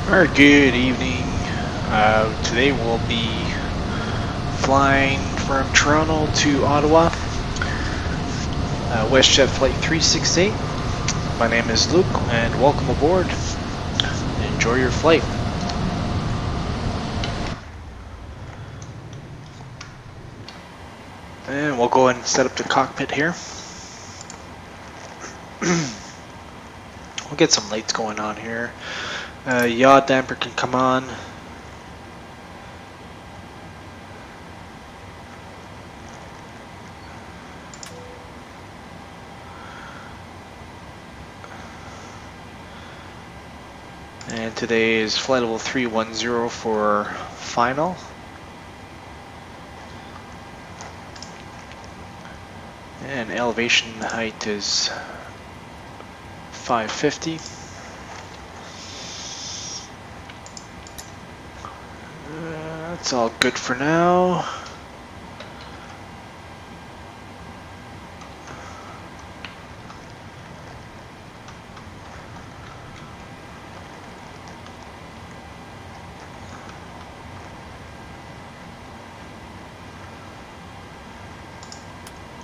Alright, good evening. Today we'll be flying from Toronto to Ottawa, WestJet Flight 368. My name is Luke and welcome aboard. Enjoy your flight. And we'll go ahead and set up the cockpit here. We'll get some lights going on here. Yaw damper can come on. And today is flight level 310 for final. And elevation height is 550. That's all good for now.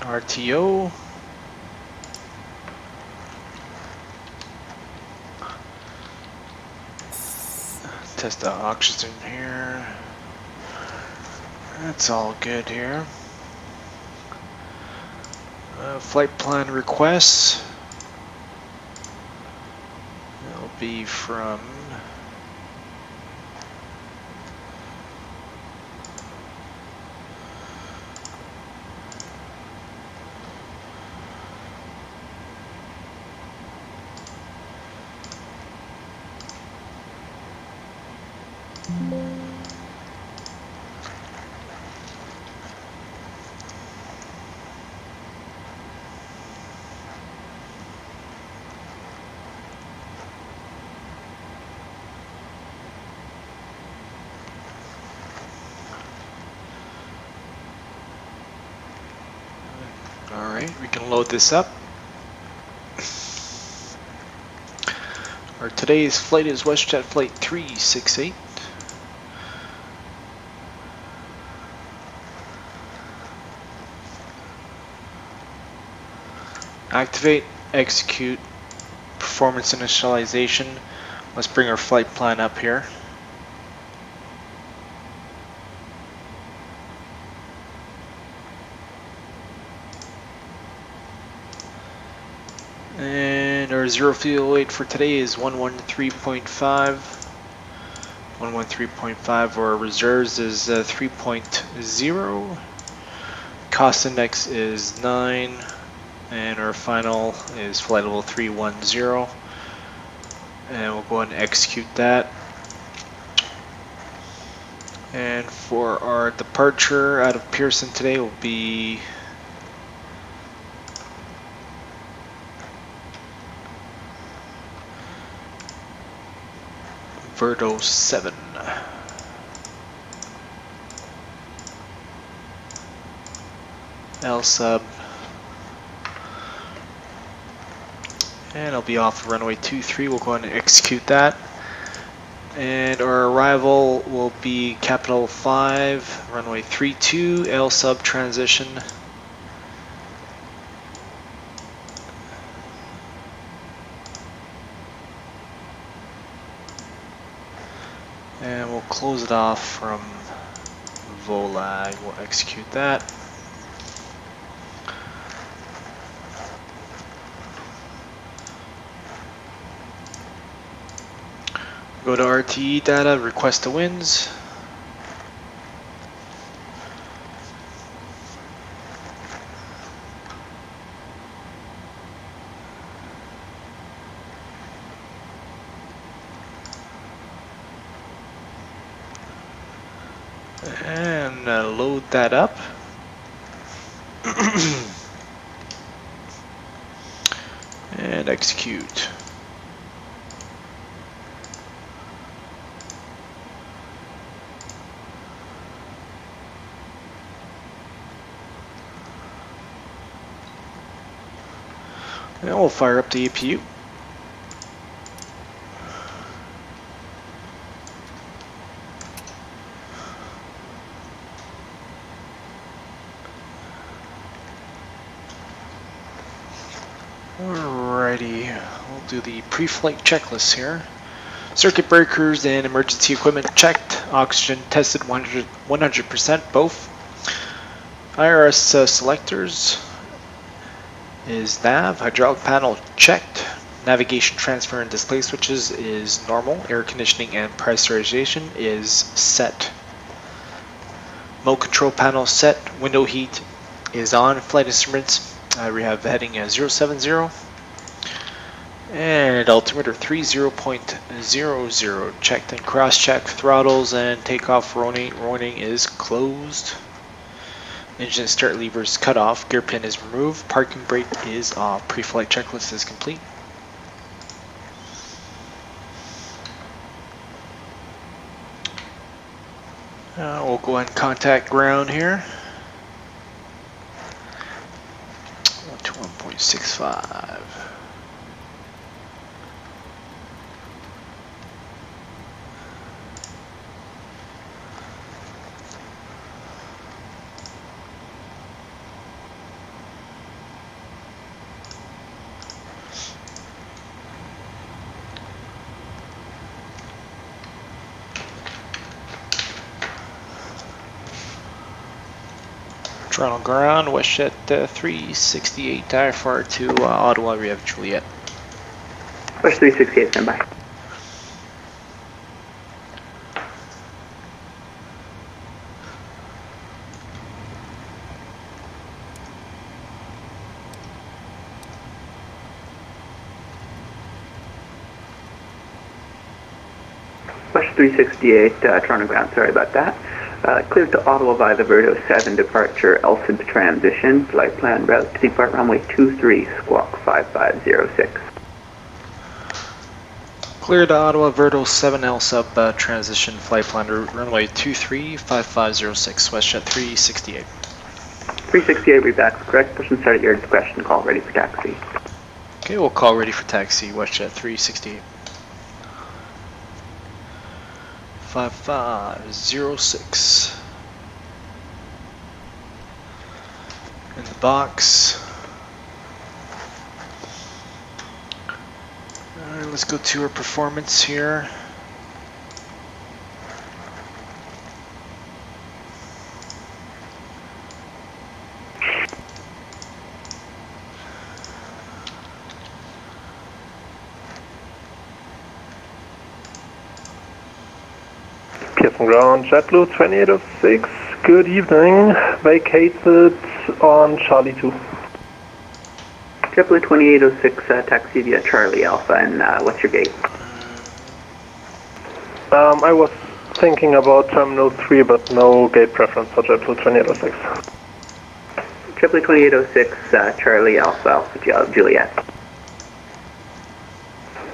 RTO. Test the oxygen here. That's all good here. Flight plan requests. It'll be from Alright, we can load this up. Our today's flight is WestJet Flight 368. Activate, execute, performance initialization. Let's bring our flight plan up here. And our zero fuel weight for today is 113.5. 113.5. Our reserves is 3.0. Cost index is 9. And our final is flight level 310. And we'll go ahead and execute that. And for our departure out of Pearson today will be Verdo 7. L sub. And I'll be off runway 23. We'll go ahead and execute that. And our arrival will be capital 5, runway 32, L sub transition. And we'll close it off from VOLAG. We'll execute that. Go to RTE data, request the winds. And load that up. And execute. And we'll fire up the APU. we'll do the pre-flight checklist here. Circuit breakers and emergency equipment checked. Oxygen tested 100% both. IRS selectors is nav. Hydraulic panel checked. Navigation transfer and display switches is normal. Air conditioning and pressurization is set. Mode control panel set. Window heat is on. Flight instruments, we have heading 070. And altimeter 30.00 checked and cross-checked. Throttles and takeoff warning is closed. Engine start levers cut off. Gear pin is removed. Parking brake is off. Pre-flight checklist is complete. We'll go ahead and contact ground here. 121.65. Toronto ground, WestJet 368 IFR to Ottawa, we have Juliet. West 368, stand by. West 368, Toronto ground, sorry about that. Cleared to Ottawa by the Verdo 7 departure, LSIB transition, flight plan route to depart runway 23, squawk 5506. Clear to Ottawa, Verdo 7 LSIB transition, flight plan runway 23, 5506, WestJet 368. 368, read back, correct, push and start at your discretion, call ready for taxi. Okay, we'll call ready for taxi, WestJet 368. 5506. In the box. Alright, let's go to our performance here. Pearson ground, JetBlue 2806, good evening, vacated on Charlie 2. JetBlue 2806, taxi via Charlie Alpha, and what's your gate? I was thinking about Terminal 3, but no gate preference for JetBlue 2806. JetBlue 2806, Charlie Alpha, Alpha Juliet.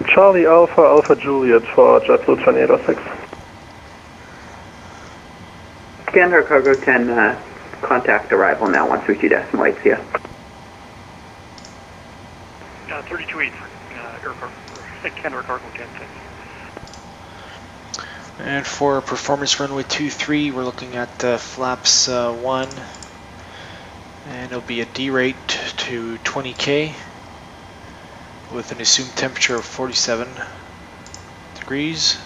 Charlie Alpha, Alpha Juliet for JetBlue 2806. Gander Cargo 10, contact arrival now, 132.8, see ya. 32.8, Gander Cargo 10, thanks. And for performance runway 23, we're looking at flaps 1, and it'll be a D-rate to 20K with an assumed temperature of 47 degrees.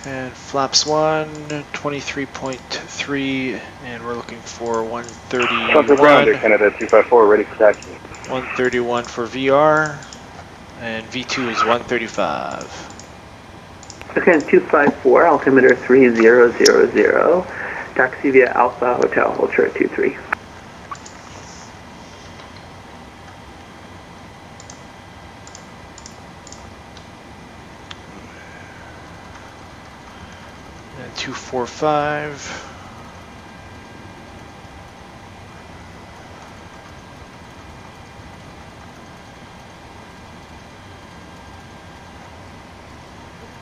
And flaps 1, 23.3, and we're looking for 131. Contact ground, Air Canada 254, ready for taxi. 131 for VR, and V2 is 135. Okay, 254, altimeter 3000, taxi via Alpha Hotel, Ultra 23. And 245.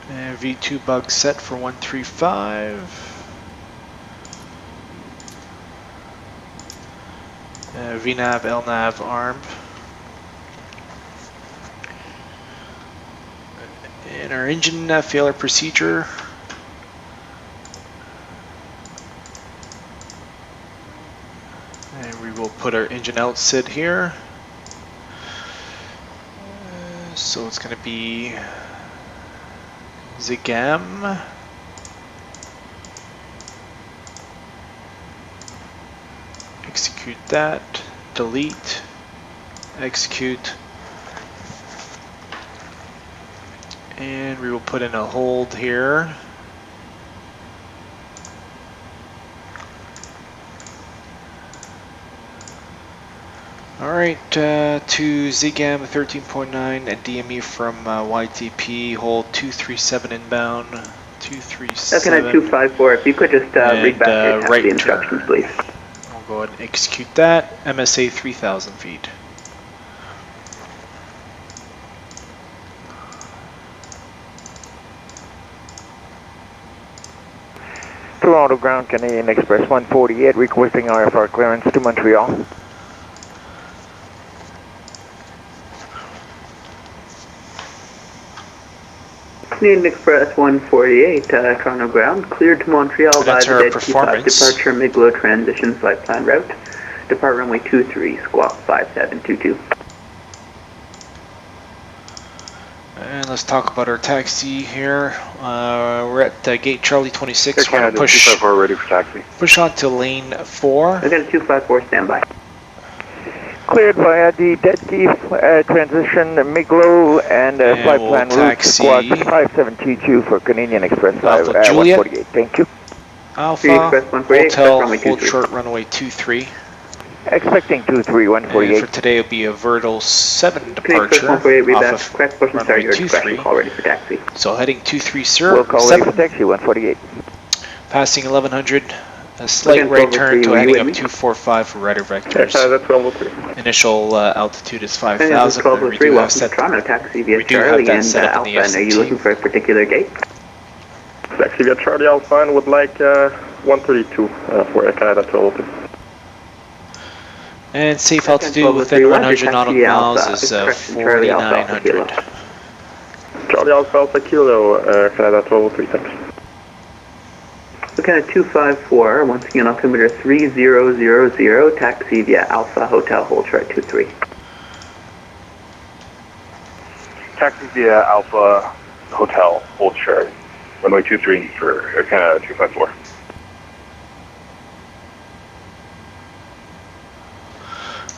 And V2 bug set for 135. VNAV, LNAV, ARM. And our engine failure procedure. And we will put our engine out sit here. So it's going to be Zigam. Execute that, delete, execute, and we will put in a hold here. Alright, to Zigam 13.9 at DME from YTP, hold 237 inbound, 237. Second at 254, if you could just read back your taxi right instructions, turn. please. I'll go ahead and execute that, MSA 3,000 feet. Toronto Ground Canadian Express 148 requesting IFR clearance to Montreal. Canadian Express 148, Toronto Ground, cleared to Montreal So by that's the our dead performance. Q5 departure Miglo transition flight plan route. Depart runway 23, squawk 5722. And let's talk about our taxi here. We're at gate Charlie 26. Air We're going Canada to 254 ready for taxi. push on to lane 4. Again, 254, standby. Cleared via the dead key transition Miglo and flight we'll plan route taxi squawk 5722 for Canadian Express Alpha Juliet. 148. Thank you. Alpha, Express 148, hotel, runway hold 23. short runway 23. Expecting 23 And 148. for today it'll be a Vertical 7 Canadian Express departure 148, read back. off Correct of portion, start runway your expression 23. call ready for taxi. So heading 23, sir. We'll call ready 7, for taxi 148. passing 1100. A slight Again, right turn to were you heading with up me? 245 for rider vectors. That's 103. Initial altitude is Again, 5,000. but we 1203, do have welcome to set Toronto, taxi via we do have Charlie that and set up in the Alpha. And are you FCT. looking for a particular gate? Taxi via Charlie Alpha and would like 132 for Air Canada 1202. And safe Second, altitude 1203, within Roger, 100 nautical taxi miles Alpha. is Correction, Charlie Alpha, Alpha Kilo. 4,900. Charlie Alpha Alpha Kilo, Air Canada 1203, thanks. Looking at 254, once again altimeter 3000, taxi via Alpha Hotel, hold short 23. Taxi via Alpha Hotel, hold short. Runway 23 for Air Canada 254.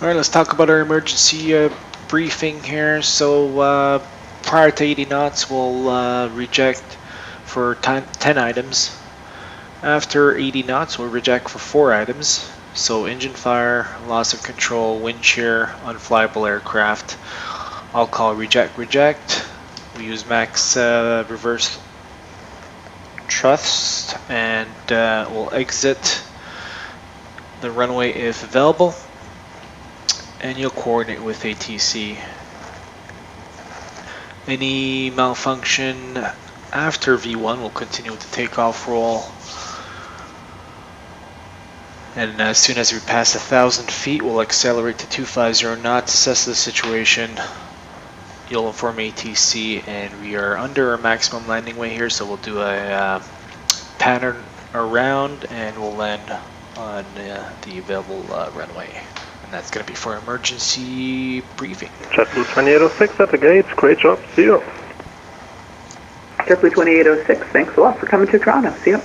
Alright, let's talk about our emergency briefing here. So prior to 80 knots, we'll reject for 10 items. After 80 knots, we'll reject for 4 items. So engine fire, loss of control, wind shear, unflyable aircraft. I'll call reject, reject. We use max reverse thrust, and we'll exit the runway if available. And you'll coordinate with ATC. Any malfunction after V1 will continue with the takeoff roll. And as soon as we pass 1,000 feet, we'll accelerate to 250 knots, assess the situation. You'll inform ATC, and we are under our maximum landing weight here, so we'll do a pattern around, and we'll land on the available runway. And that's going to be for emergency briefing. JetBlue 2806 at the gates, great job, see you. JetBlue 2806, thanks a lot for coming to Toronto, see you.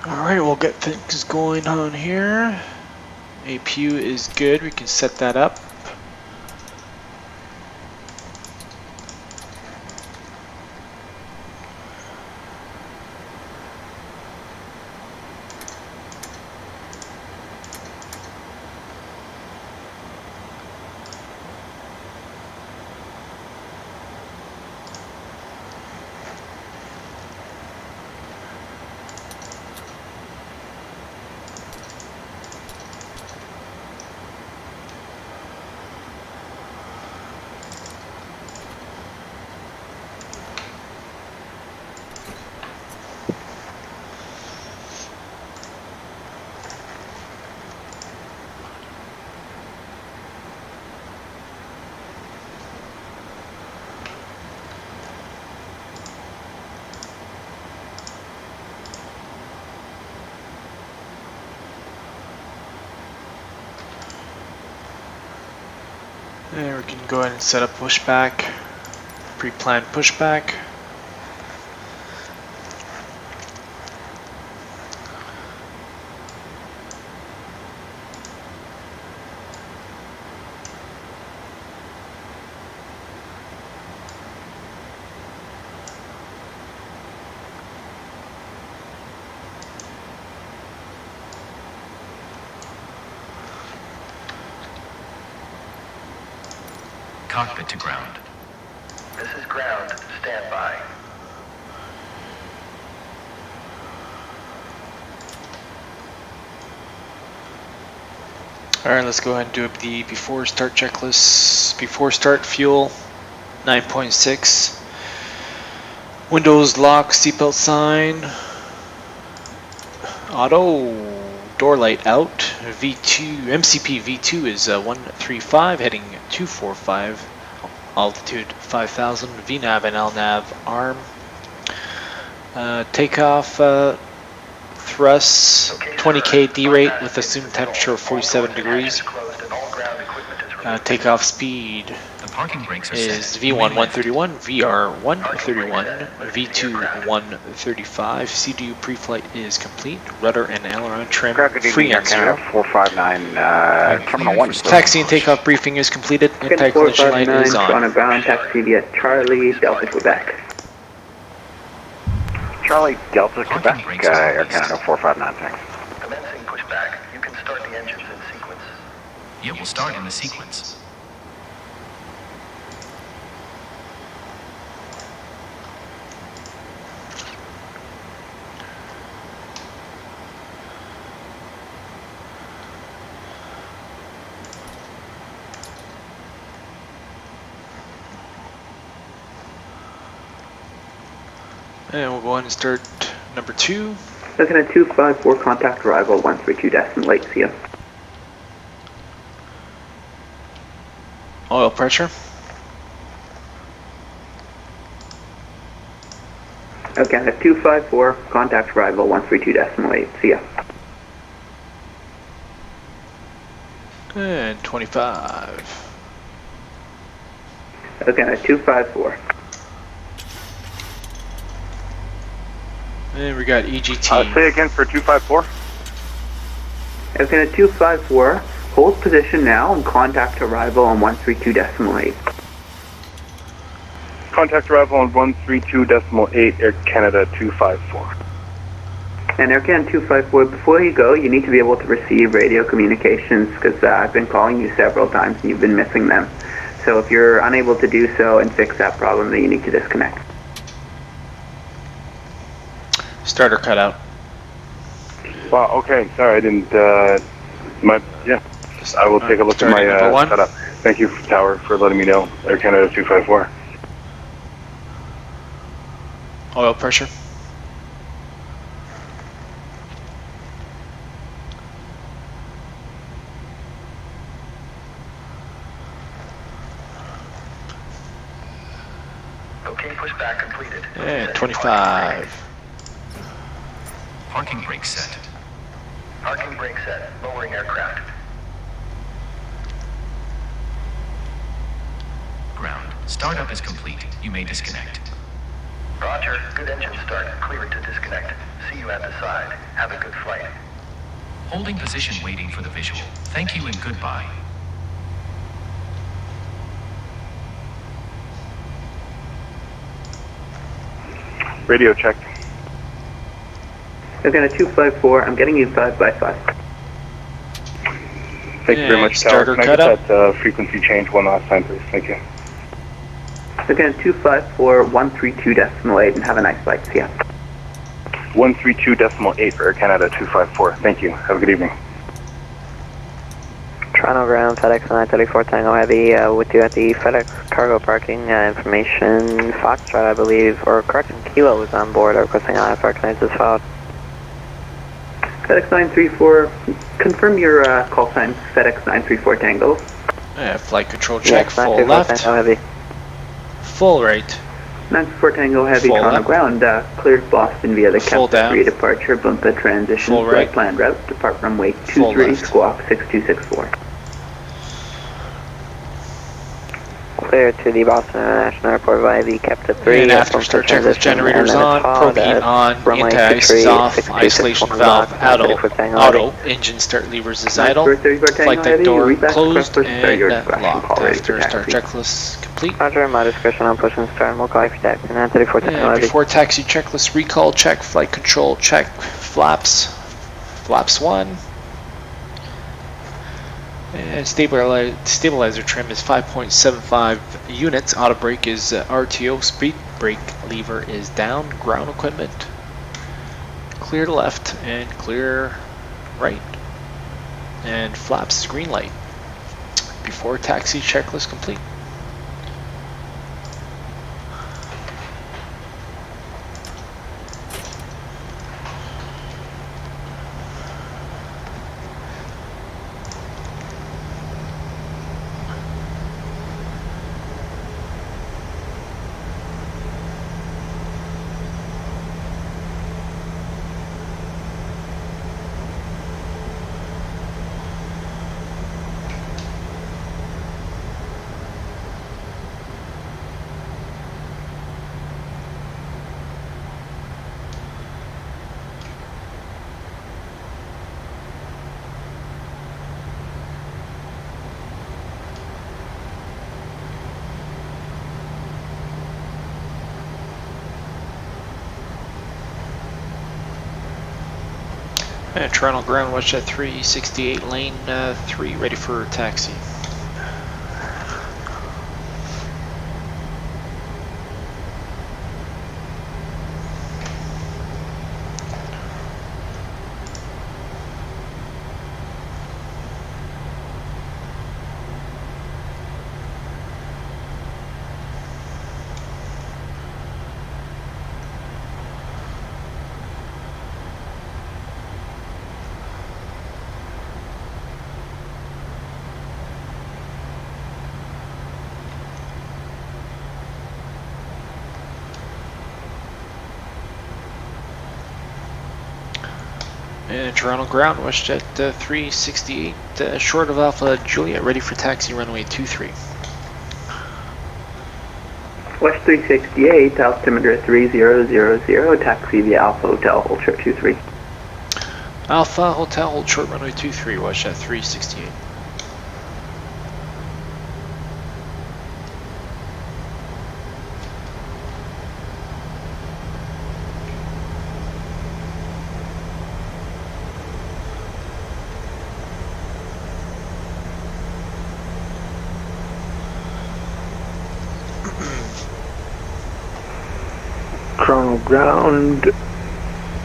Alright, we'll get things going on here. APU is good, we can set that up. And we can go ahead and set up pushback, pre-planned pushback. Cockpit to ground. This is ground. Stand by. Alright, let's go ahead and do the before start checklist. Before start, fuel 9.6. Windows lock, seatbelt sign. Auto. Door light out. V2, MCP V2 is 135, heading 245, altitude 5,000, VNAV and LNAV arm. Takeoff thrusts 20k D rate with assumed temperature of 47 degrees. Takeoff speed The parking brakes are is set. V1 131, VR 131, V2 135, CDU preflight is complete, rudder and aileron trim free on 0. 459 Terminal 1. Taxi and takeoff briefing is completed, anti-collision light is on. Toronto ground, taxi via Charlie, Delta, Quebec. Charlie, Delta, Quebec, Air Canada 459, thanks. Commencing pushback. You can start the engines in sequence. It will start in the sequence. And we'll go ahead and start number 2. Looking at 254, contact arrival 132.8, see ya. Oil pressure. Okay, at 254, contact arrival 132.8, see ya. And 25. Okay, at 254. And we got EGT. Say again for 254. Okay, at 254, hold position now and contact arrival on 132.8. Contact arrival on 132.8 Air Canada 254. And Air Canada 254, before you go, you need to be able to receive radio communications because I've been calling you several times and you've been missing them. So if you're unable to do so and fix that problem, then you need to disconnect. Starter cutout. Wow, okay, sorry, I didn't, yeah. I will take a look at my setup. Thank you, Tower, for letting me know. Air Canada 254. Oil pressure. Okay, pushback completed. And 25. Parking brake set. Parking brake set. Lowering aircraft. Ground. Startup is complete. You may disconnect. Roger. Good engine start. Cleared to disconnect. See you at the side. Have a good flight. Holding position waiting for the visual. Thank you and goodbye. Radio check. Okay, at 254, I'm getting you 5x5. Thank you very much, Tower. Starter Can I cutout. get that frequency change one last time, please? Thank you. Okay, at 254, 132.8, and have a nice flight, see ya. 132.8 for Air Canada 254. Thank you. Have a good evening. Toronto ground, FedEx 934 Tango Heavy, with you at the FedEx cargo parking. Information, Foxtrot, I believe, or correction, Kilo was on board, requesting IFR connect as filed. FedEx 934, confirm your call sign, FedEx 934 Tango. Flight control check, Yes, full 934 left, Tango Heavy. full right, 934 Tango Heavy, Full Toronto left. ground, cleared Boston via the Full Captain down. 3 departure, Bumpa transition, Full right. planned route, depart runway Full 23, left. squawk 6264. clear to the Boston International Airport via the Captain 3. And after start checklist, generators on, propane on, anti-ice is off, isolation valve auto, engine start levers is idle, flight deck door closed and locked. After start checklist complete. Roger, my discretion on push and start, and we'll call you for taxi 934 Tango Heavy. Before taxi checklist, recall check, flight control check, flaps 1. And stabilizer trim is 5.75 units. Auto brake is RTO. Speed brake lever is down. Ground equipment clear to left and clear right. And flaps is green light. Before taxi checklist complete. And Toronto ground watch at 368 lane 3 ready for taxi. And Toronto ground watched at 368 short of Alpha Juliet ready for taxi runway 23. West 368, altimeter 3000, taxi via Alpha Hotel, hold short 23. Alpha Hotel, hold short runway 23, watch at 368. Toronto ground,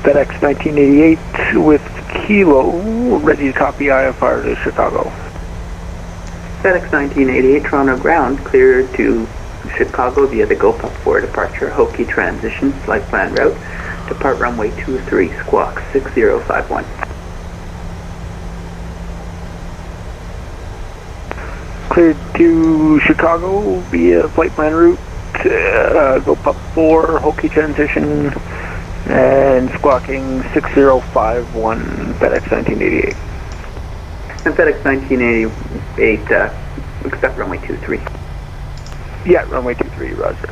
FedEx 1988 with Kilo, ready to copy IFR to Chicago. FedEx 1988, Toronto ground, clear to Chicago via the Go Pup 4 departure, Hokie transition, flight plan route, depart runway 23, squawk 6051. Cleared to Chicago via flight plan route, Go Pup 4, Hokie transition, and squawking 6051, FedEx 1988. And FedEx 1988, expect runway 23. Yeah, runway 23, roger.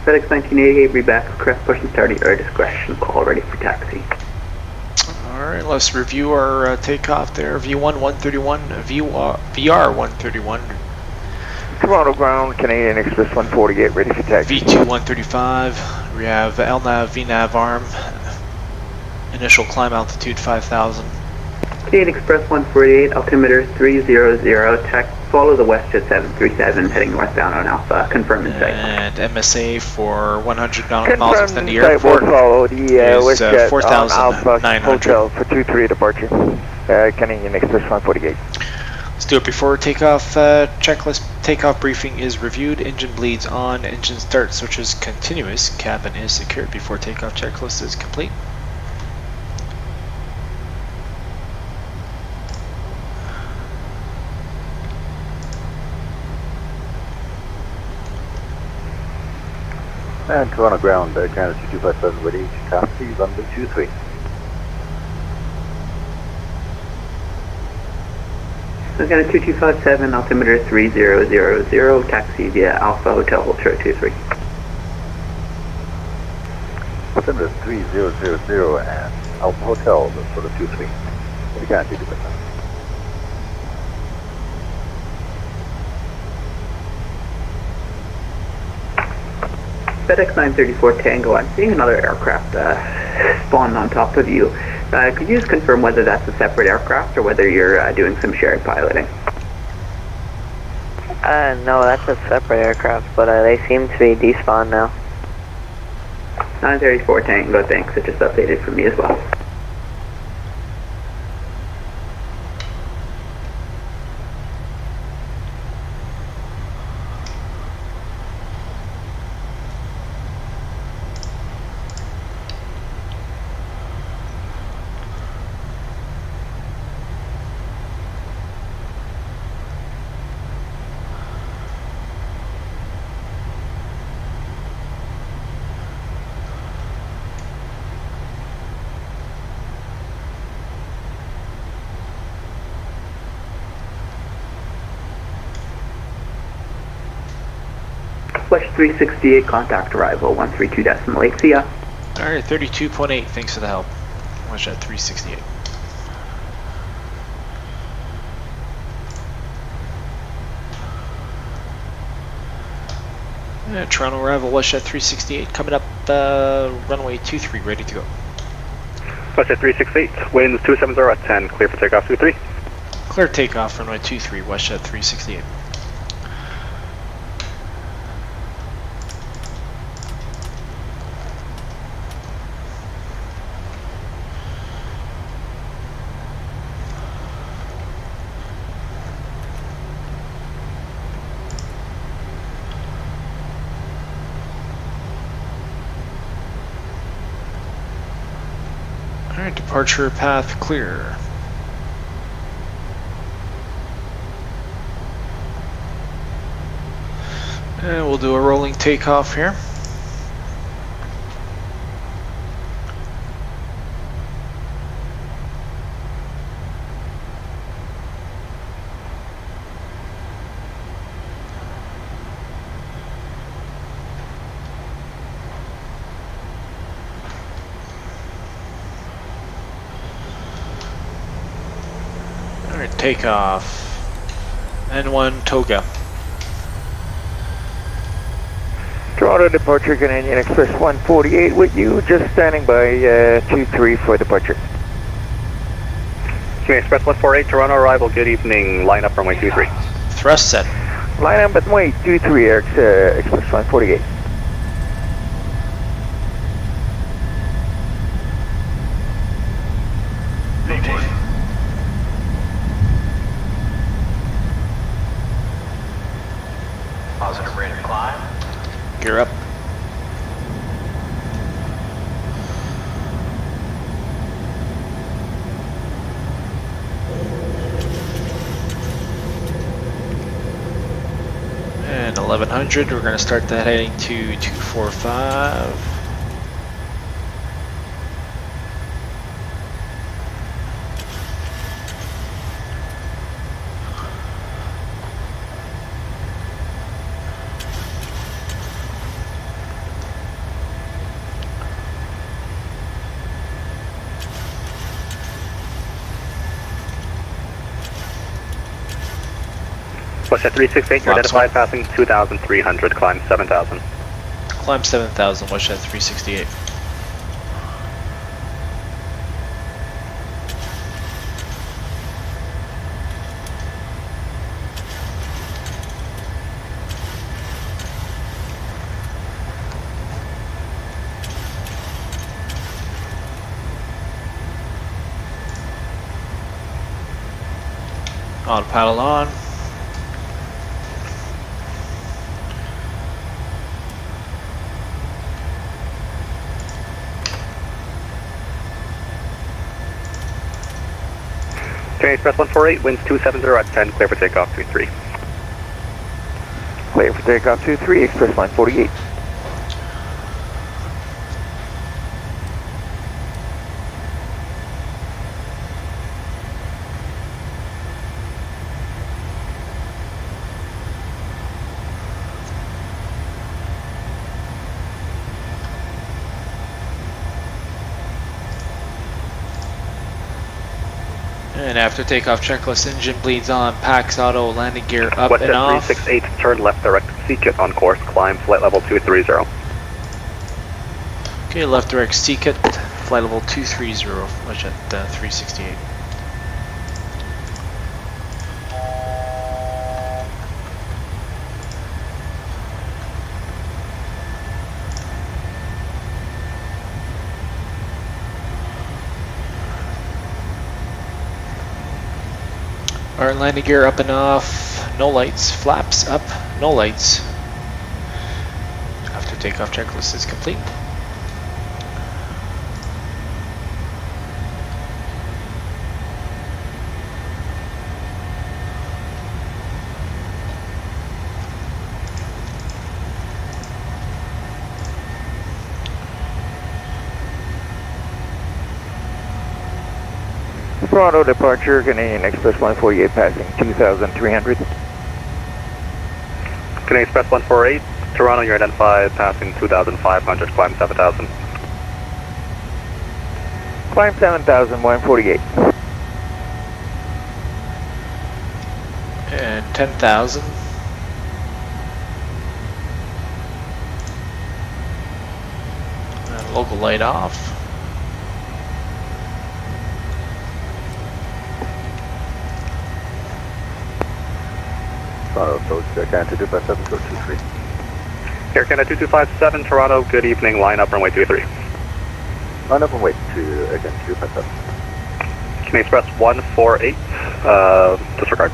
FedEx 1988, read back, correct push and starting air discretion, call ready for taxi. Alright, let's review our takeoff there. V1 131, VR 131. Toronto ground, Canadian Express 148, ready for taxi. V2 135, we have LNAV, VNAV arm, initial climb altitude 5,000. Canadian Express 148, altimeter 300, tech, follow the WestJet 737 heading northbound on Alpha, confirm in sight. And MSA for 100 nautical miles within the airport. airport will follow the is 4,900. Hotel for 23 departure, Canadian Express 148. Let's do it before takeoff. Checklist takeoff briefing is reviewed. Engine bleeds on. Engine start switch is continuous. Cabin is secured before takeoff. Checklist is complete. And Toronto ground, Canada 2257 ready to taxi, runway 23. I've got a 2257, altimeter 3000, taxi via Alpha Hotel Ultra 23. Altimeter 3000 and Alpha Hotel, for the 23. We can't do that. FedEx 934 Tango, I'm seeing another aircraft spawn on top of you. Could you just confirm whether that's a separate aircraft or whether you're doing some shared piloting? No, that's a separate aircraft, but they seem to be despawned now. 934 Tango, thanks. It just updated for me as well. Flush 368, contact arrival 132.8, see ya. Alright, 32.8, thanks for the help. Watch that 368. Toronto arrival, Westjet 368, coming up runway 23, ready to go. Westjet 368, winds 270 at 10, clear for takeoff 23. Clear takeoff, runway 23, Westjet 368. Alright, departure path clear. And we'll do a rolling takeoff here. Alright, takeoff. N1 Toga. Toronto departure, Canadian Express 148 with you, just standing by 23 for departure. Canadian Express 148, Toronto arrival, good evening, line up runway 23. Thrust set. Line up at runway 23, Express 148. Positive rate of climb. Gear up. And 1100, we're going to start that heading to 245. Westjet 368, you're identified passing 2,300, climb 7,000. Climb 7,000, Westjet 368. Autopilot on. Canadian Express 148, winds 270 at 10, clear for takeoff 23. Clear for takeoff 23, Express 148. And after takeoff checklist, engine bleeds on, packs auto, landing gear up Westjet and off. 368, turn left direct CKIT on course, climb flight level 230. Okay, left direct CKIT, flight level 230, Westjet 368. Alright, landing gear up and off, no lights, flaps up, no lights. After takeoff checklist is complete. Toronto departure, Canadian Express 148 passing 2,300. Canadian Express 148, Toronto, you're identified, passing 2,500, climb 7,000. Climb 7,000, 148. And 10,000. Local light off. Toronto, approach Canada 257, go 23. Air Canada 2257, Toronto, good evening, line up runway 23. Line up and wait to, again, 257. Canadian Express 148, disregard.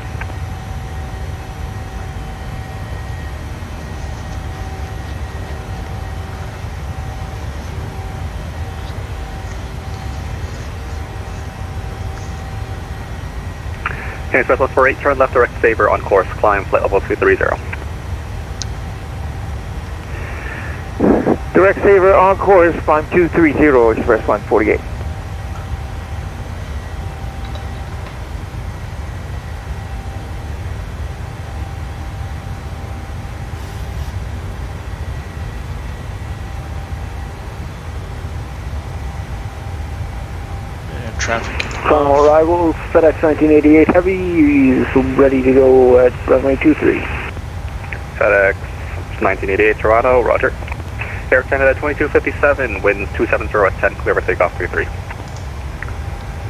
Canadian Express 148, turn left direct Sabre on course, climb flight level 230. Direct Sabre on course, climb 230, Express 148. And traffic. Final arrival, FedEx 1988 Heavy is ready to go at runway 23. FedEx 1988, Toronto, roger. Air Canada 2257, winds 270 at 10, clear for takeoff 33.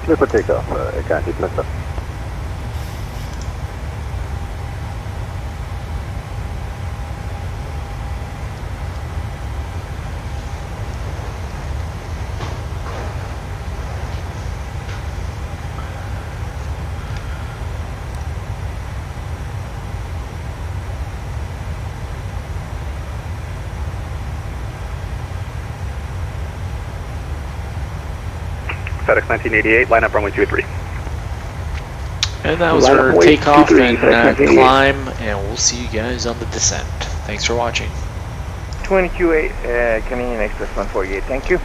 Clear for takeoff, Canada 257. FedEx 1988, line up runway 23. And that was our takeoff and climb, and we'll see you guys on the descent. Thanks for watching. 22-8, Canadian Express 148, thank you.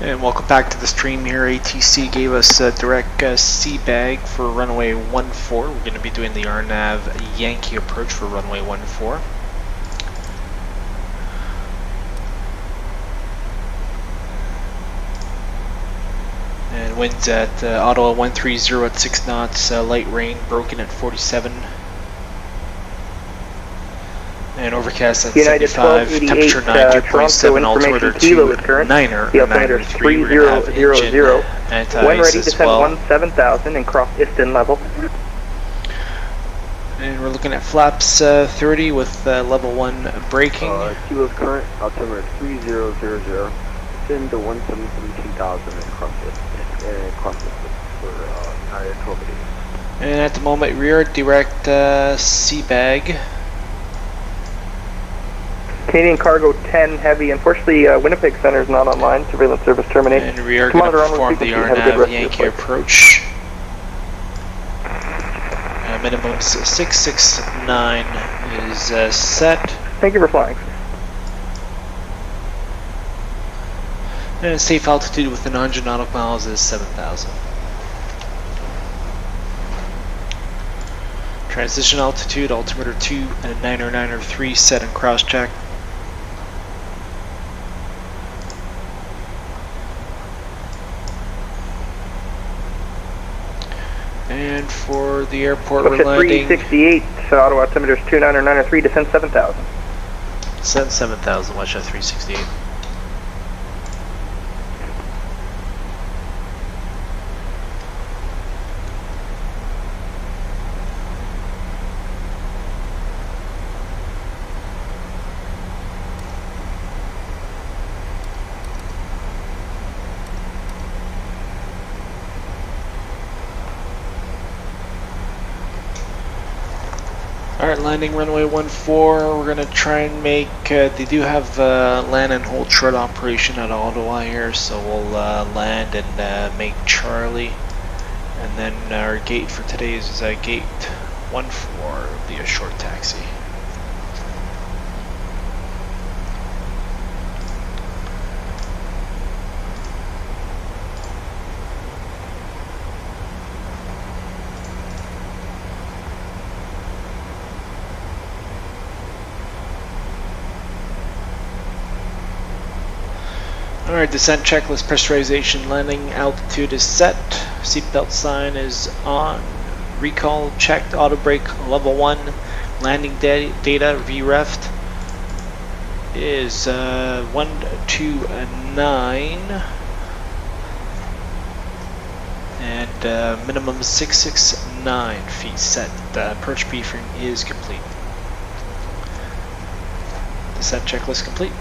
And welcome back to the stream here. ATC gave us a direct C bag for runway 14. We're going to be doing the RNAV Yankee approach for runway 14. And winds at Ottawa 130 at 6 knots, light rain broken at 47. And overcast at United 75, temperature 90.7, altimeter 2-9er, the altimeter is 3000. When ready, descend 17,000 and cross Iston level. And we're looking at flaps 30 with level 1 braking. Kilo current, altimeter 3000, descend to 117,000 and cross Iston for United 1288. And at the moment, rear direct C bag. Canadian Cargo 10 Heavy. Unfortunately, Winnipeg Center is not online. Surveillance service terminated. And we are going to perform the RNAV Yankee approach. Minimum 669 is set. Thank you for flying. And safe altitude with the non-jet nautical miles is 7,000. Transition altitude, altimeter 2 and 9er set and cross check. And for the airport, Watch we're at landing. 368, Auto altimeter is 29903, descend 7000. Descend 7000, watch at 368. Alright, landing runway 14. We're going to try and make, they do have land and hold short operation at Ottawa here, so we'll land and make Charlie. And then our gate for today is gate 14, it'll be a short taxi. Alright, descent checklist, pressurization, landing altitude is set, seatbelt sign is on, recall checked, auto brake level 1, landing data VREFT is 129, and minimum 669 feet set. Approach briefing is complete. Descent checklist complete.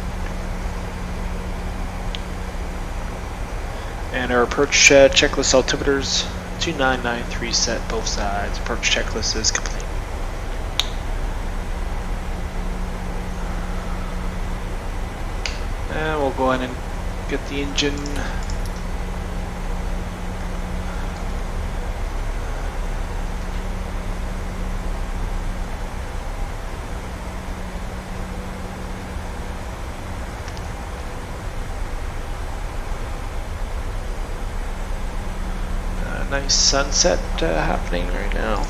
And our approach checklist altimeters 2993 set both sides. Approach checklist is complete. And we'll go ahead and get the engine. Nice sunset happening right now.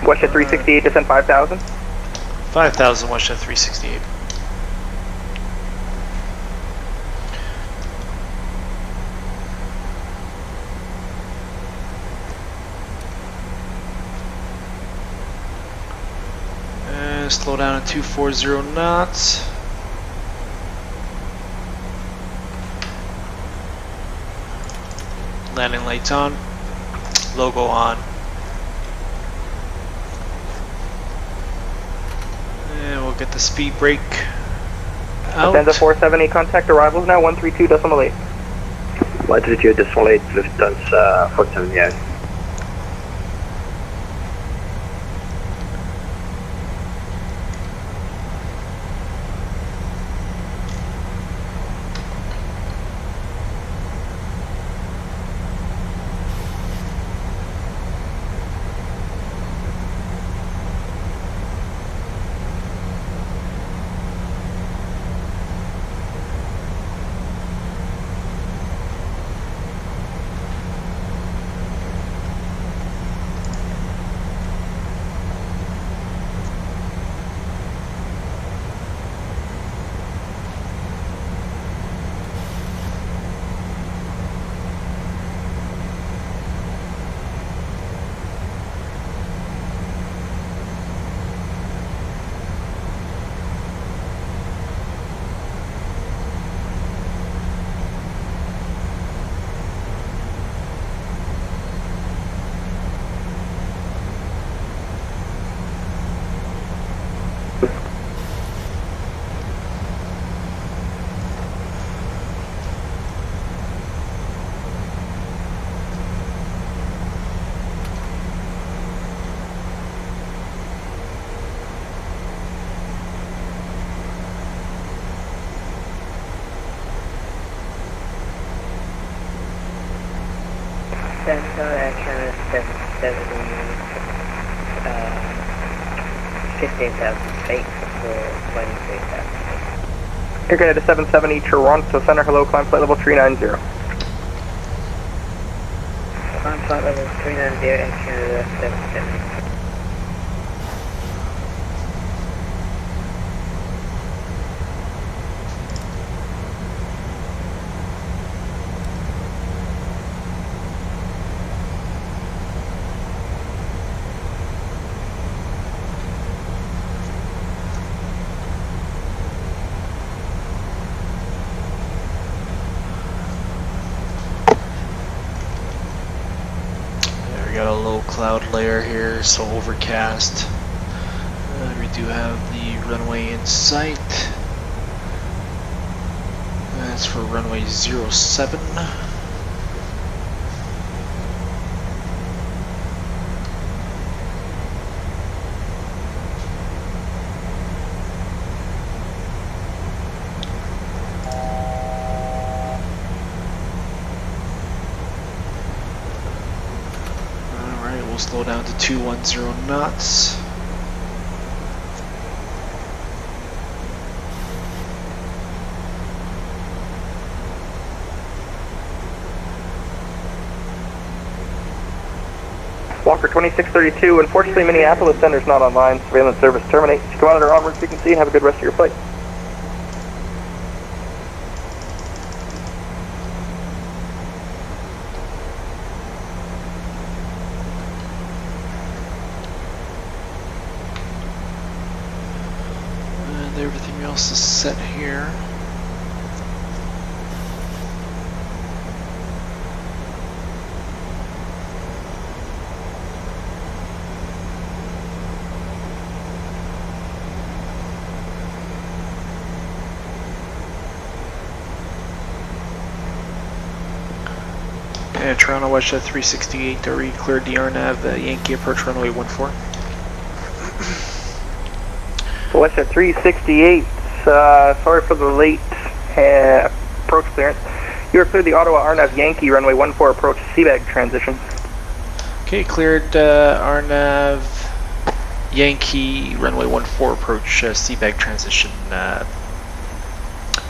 Watch at 368, descend 5000. 5000, watch at 368. And slow down at 240 knots. Landing lights on, logo on. And we'll get the speed brake out. Lufthansa 470, contact arrivals now 132.8. 132.8, Lufthansa 470. Center at Canada 770, 15,000 feet for 23,000. Air Canada 770, Toronto Center, hello, climb flight level 390. Climb flight level 390, Air Canada 770. We got a low cloud layer here, so overcast. We do have the runway in sight. That's for runway 07. We'll slow down to 210 knots. Walker 2632, unfortunately Minneapolis Center's not online, surveillance service terminate. You can monitor onward frequency and have a good rest of your flight. Everything else is set here. And Toronto WJA368, already cleared the RNAV, Yankee approach runway 14. WJA 368, sorry for the late approach clearance. You are cleared the Ottawa RNAV Yankee runway 14 approach CBAG transition. Okay, cleared RNAV Yankee runway 14 approach CBAG transition.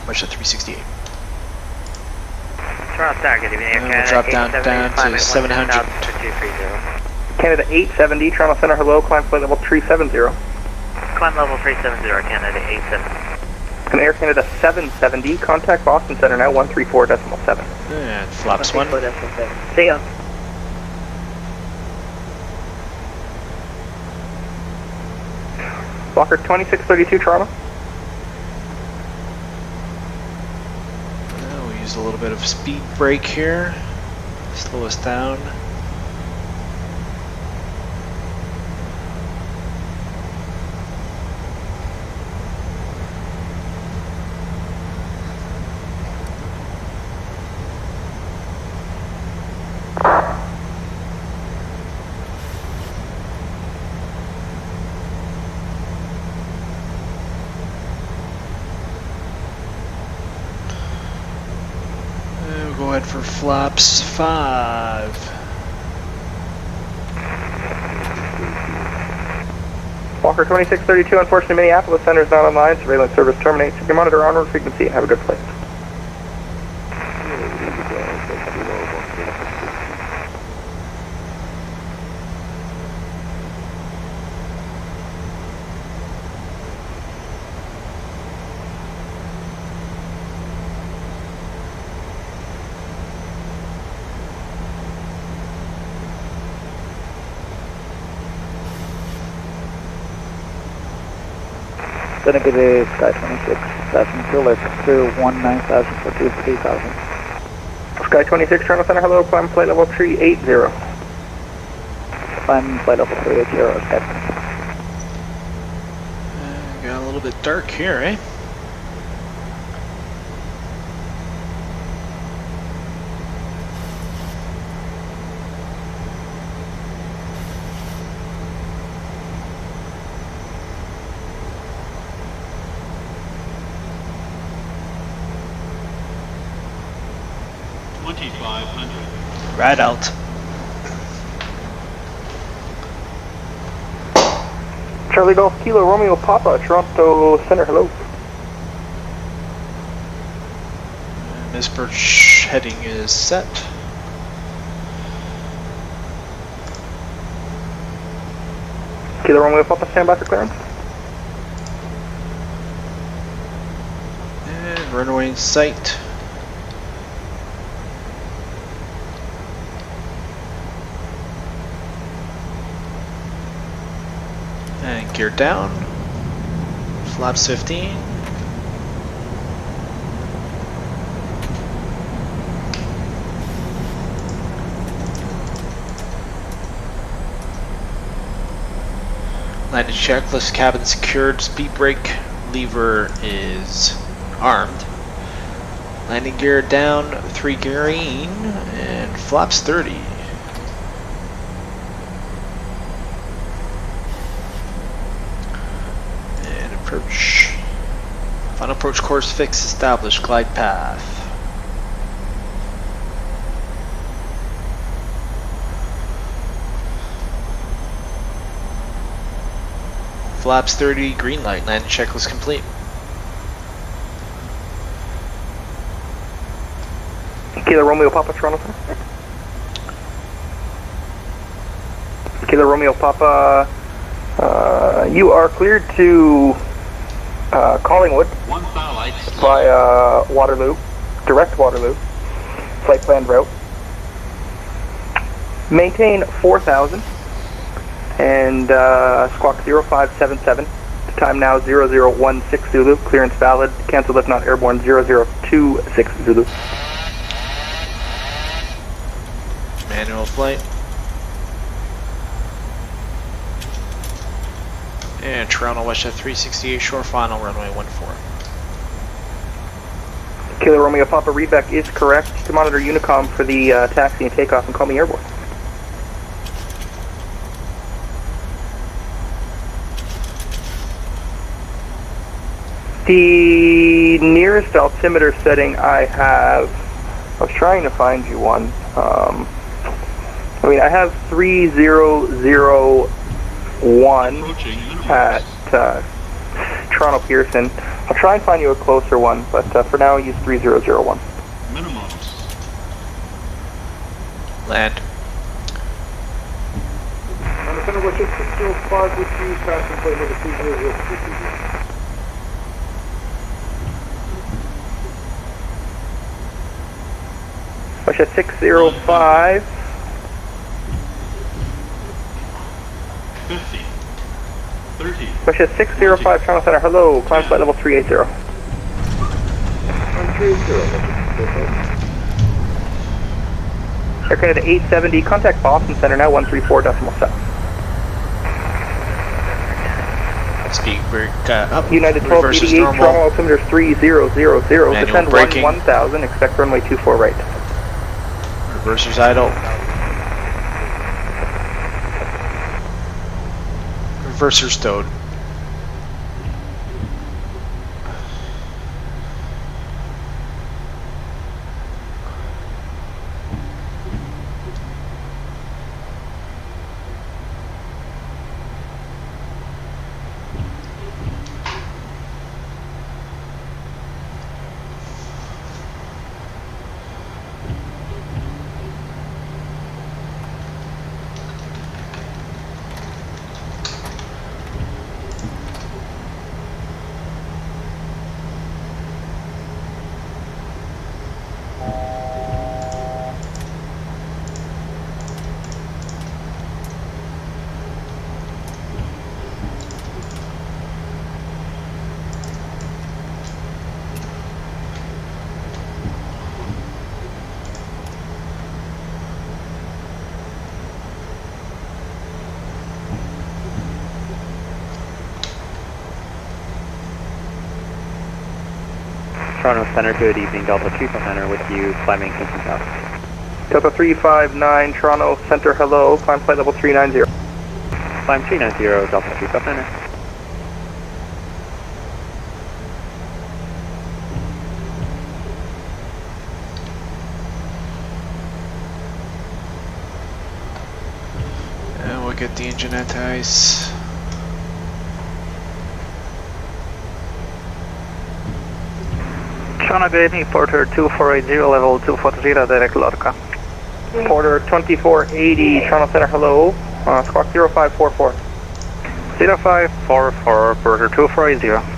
WJA 368. Toronto Star, good evening. We'll drop down to 700. Canada 870, Toronto Center, hello, climb flight level 370. Climb level 370, Canada 870. And Air Canada 770, contact Boston Center now 134.7. And flaps 1. See ya. Walker 2632, Toronto. We'll use a little bit of speed brake here. Slow us down. Go ahead for flaps 5. Walker 2632, unfortunately Minneapolis Center is not online, surveillance service terminates. You can monitor onward frequency and have a good flight. Negative Sky 26, passing Philip to 19,000 for 3,000. Sky 26, Toronto Center, hello, climb flight level 380. Climb flight level 380, Sky. Got a little bit dark here, eh? Right out. Charlie Golf Kilo Romeo Papa, Toronto Center, hello. Miss Birch heading is set. Kilo Romeo Papa, stand by for clearance. And runway in sight. And gear down. Flaps 15. Landing checklist, cabin secured, speed brake lever is armed. Landing gear down, 3 gearing, and flaps 30. And approach. Final approach course fix established, glide path. Flaps 30, green light, landing checklist complete. Kilo Romeo Papa, Toronto Center. Kilo Romeo Papa, you are cleared to Collingwood via Waterloo, direct Waterloo, flight planned route. Maintain 4,000 and squawk 0577. Time now 0016 Zulu. Clearance valid. Cancel if not airborne 0026 Zulu. Manual flight. And Toronto WJA368 short final runway 14. Kilo Romeo Papa, readback is correct. To monitor Unicom for the taxi and takeoff and call me airborne. The nearest altimeter setting I have, I was trying to find you one. I have 3001 at Toronto Pearson. I'll try and find you a closer one, but for now I'll use 3001. Minimums. Land. On the center west 605 with you, passing plane number 3006. Watch at 605. 50. 30. Watch at 605 Toronto Center. Hello, climb flight level 380. On 380. Air Canada 870, contact Boston Center now 134.7. Speed brake up. United 1288, Toronto altimeter 3000. Descend 1000, expect runway 24 right. Reversers idle. Reverser stowed. Toronto Center, good evening. Delta 35 Center with you, climbing Kingston South. Delta 359, Toronto Center, hello, climb flight level 390. Climb 390, Delta 35 Center. And we'll get the engine anti-ice. Toronto Gate, Porter 2480, level 240, direct Lorca. Porter 2480, Toronto Center, hello. Squawk 0544. 0544, Porter 2480.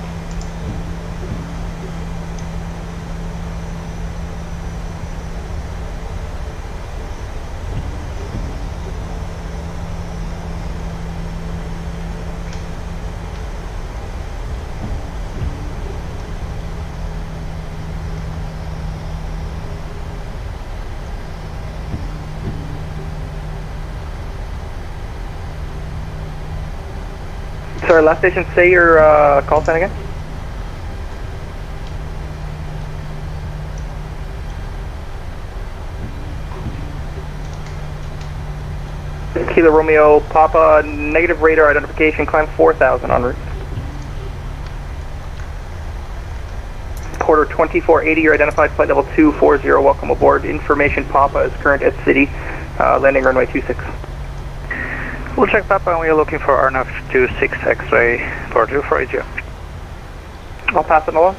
Sorry, last station, say your call sign again. Kilo Romeo, Papa, negative radar identification, climb 4,000 en route. Porter 2480, you're identified, flight level 240, welcome aboard. Information Papa is current at city, landing runway 26. We'll check Papa and we are looking for RNAV 26 X-ray, Porter 2480. I'll pass it along.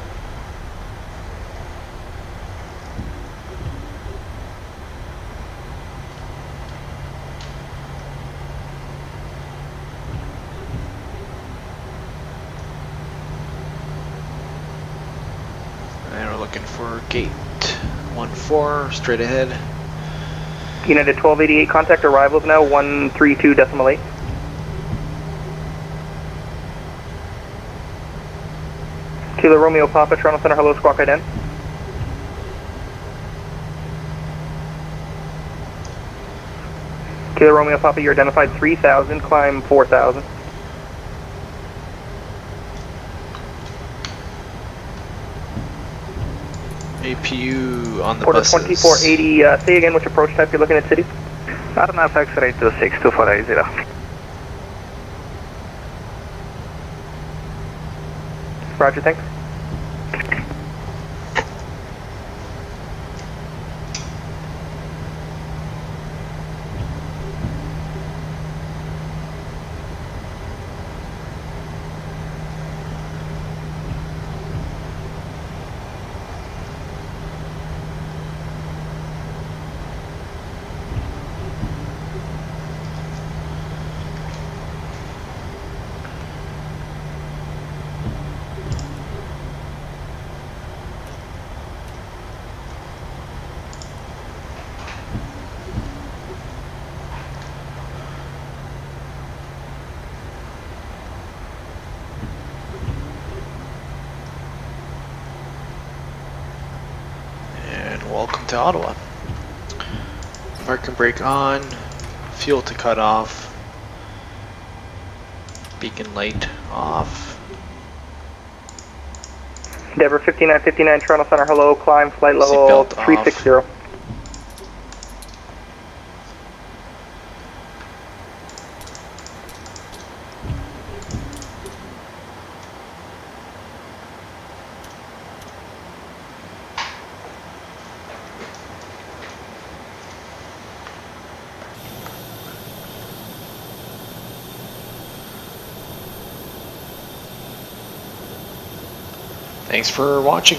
And we're looking for gate 14, straight ahead. United 1288, contact arrivals now, 132.8. Kilo Romeo Papa, Toronto Center, hello, squawk ident. Kilo Romeo Papa, you're identified 3,000, climb 4,000. APU on the Porter buses. 2480, say again which approach type you're looking at, city. RNAV X-ray 26 2480. Roger, thanks. Welcome to Ottawa. Park and brake on, fuel to cut off, beacon light off. Endeavour 5959, Toronto Center, hello, climb flight level 360. Off. Thanks for watching.